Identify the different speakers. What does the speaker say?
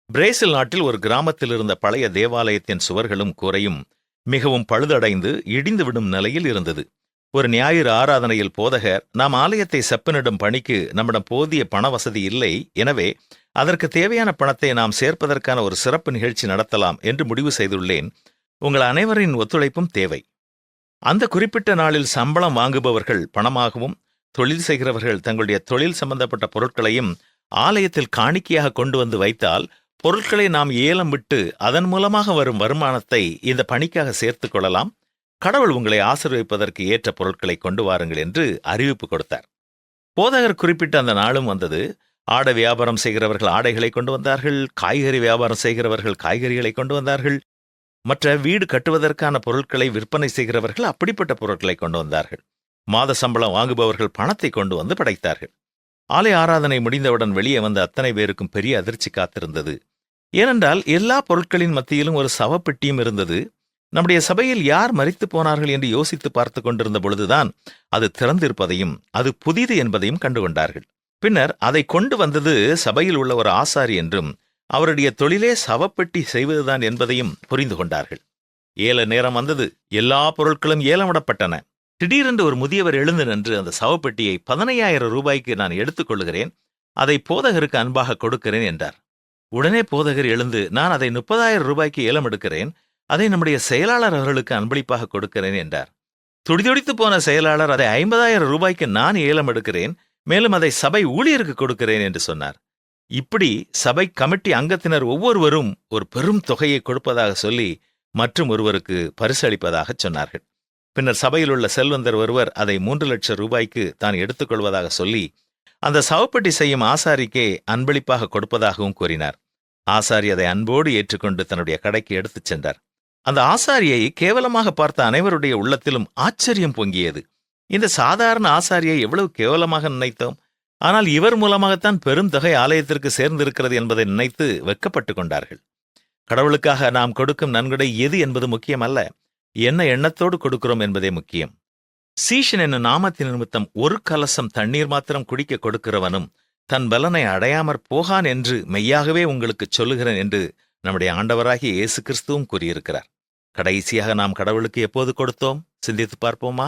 Speaker 1: Brazil நாட்டில் ஒரு கிராமத்தில் இருந்த பழைய தேவாலயத்தின் சுவர்களும் கூரையும் மிகவும் பழுதடைந்து இடிந்துவிடும் நிலையில் இருந்தது. ஒரு ஞாயிறு ஆராதனையில் போதகர், நாம் ஆலயத்தை செப்பனிடும் பணிக்கு நம்மிடம் போதிய பண வசதி இல்லை, எனவே அதற்கு தேவையான பணத்தை நாம் சேர்ப்பதற்கான ஒரு சிறப்பு நிகழ்ச்சி நடத்தலாம் என்று முடிவு செய்துள்ளேன். உங்கள் அனைவரின் ஒத்துழைப்பும் தேவை. அந்த குறிப்பிட்ட நாளில் சம்பளம் வாங்குபவர்கள் பணமாகவும், தொழில் செய்கிறவர்கள் தங்களுடைய தொழில் சம்பந்தப்பட்ட பொருட்களையும் ஆலயத்தில் காணிக்கையாக கொண்டு வந்து வைத்தால், பொருட்களை நாம் ஏலம் விட்டு அதன் மூலமாக வரும் வருமானத்தை இந்த பணிக்காக சேர்த்துக் கொள்ளலாம். கடவுள் உங்களை ஆசீர்வதிப்பதற்கு ஏற்ற பொருட்களை கொண்டு வாருங்கள் என்று அறிவிப்பு கொடுத்தார். போதகர் குறிப்பிட்ட அந்த நாளும் வந்தது. ஆடை வியாபாரம் செய்கிறவர்கள் ஆடைகளை கொண்டு வந்தார்கள், காய்கறி வியாபாரம் செய்கிறவர்கள் காய்கறிகளை கொண்டு வந்தார்கள், மற்ற வீடு கட்டுவதற்கான பொருட்களை விற்பனை செய்கிறவர்கள் அப்படிப்பட்ட பொருட்களை கொண்டு வந்தார்கள். மாத சம்பளம் வாங்குபவர்கள் பணத்தை கொண்டு வந்து படைத்தார்கள். ஆலய ஆராதனை முடிந்தவுடன் வெளியே வந்த அத்தனை பேருக்கும் பெரிய அதிர்ச்சி காத்திருந்தது. ஏனென்றால் எல்லா பொருட்களின் மத்தியிலும் ஒரு சவப்பெட்டியும் இருந்தது. நம்முடைய சபையில் யார் மரித்து போனார்கள் என்று யோசித்து பார்த்து கொண்டிருந்த பொழுதுதான் அது திறந்திருப்பதையும் அது புதிது என்பதையும் கண்டுகொண்டார்கள். பின்னர் அதை கொண்டு வந்தது சபையில் உள்ள ஒரு ஆசாரி என்றும் அவருடைய தொழிலே சவப்பெட்டி செய்வதுதான் என்பதையும் புரிந்து கொண்டார்கள். ஏல நேரம் வந்தது. எல்லா பொருட்களும் ஏலமிடப்பட்டன. திடீரென்று ஒரு முதியவர் எழுந்து நின்று, அந்த சவப்பெட்டியை 15,000 ரூபாய்க்கு நான் எடுத்துக் கொள்ளுகிறேன், அதை போதகருக்கு அன்பாக கொடுக்கிறேன் என்றார். உடனே போதகர் எழுந்து, நான் அதை 30,000 ரூபாய்க்கு ஏலம் எடுக்கிறேன், அதை நம்முடைய செயலாளர் அவர்களுக்கு அன்பளிப்பாக கொடுக்கிறேன் என்றார். துடிதுடித்து போன செயலாளர், அதை 50,000 ரூபாய்க்கு நான் ஏலம் எடுக்கிறேன், மேலும் அதை சபை ஊழியருக்கு கொடுக்கிறேன் என்று சொன்னார். இப்படி சபை கமிட்டி அங்கத்தினர் ஒவ்வொருவரும் ஒரு பெரும் தொகையை கொடுப்பதாக சொல்லி மற்றும் ஒருவருக்கு பரிசு அளிப்பதாக சொன்னார்கள். பின்னர் சபையில் உள்ள செல்வந்தர் ஒருவர் அதை 3 லட்சம் ரூபாய்க்கு தான் எடுத்துக்கொள்வதாக சொல்லி அந்த சவப்பெட்டி செய்யும் ஆசாரிக்கே அன்பளிப்பாக கொடுப்பதாகவும் கூறினார். ஆசாரி அதை அன்போடு ஏற்றுக்கொண்டு தன்னுடைய கடைக்கு எடுத்துச் சென்றார். அந்த ஆசாரியை கேவலமாக பார்த்த அனைவருடைய உள்ளத்திலும் ஆச்சரியம் பொங்கியது. இந்த சாதாரண ஆசாரியை எவ்வளவு கேவலமாக நினைத்தோம், ஆனால் இவர் மூலமாகத்தான் பெருந்தொகை ஆலயத்திற்கு சேர்ந்திருக்கிறது என்பதை நினைத்து வெட்கப்பட்டு கொண்டார்கள். கடவுளுக்காக நாம் கொடுக்கும் நன்கொடை எது என்பது முக்கியமல்ல, என்ன எண்ணத்தோடு கொடுக்கிறோம் என்பதே முக்கியம். சீஷன் என்னும் நாமத்தின் நிமித்தம் ஒரு கலசம் தண்ணீர் மாத்திரம் குடிக்க கொடுக்கிறவனும் தன் பலனை அடையாமற் போகான் என்று மெய்யாகவே உங்களுக்கு சொல்லுகிறேன் என்று நம்முடைய ஆண்டவராகிய இயேசு கிறிஸ்துவும் கூறியிருக்கிறார். கடைசியாக நாம் கடவுளுக்கு எப்போது கொடுத்தோம்? சிந்தித்து பார்ப்போமா?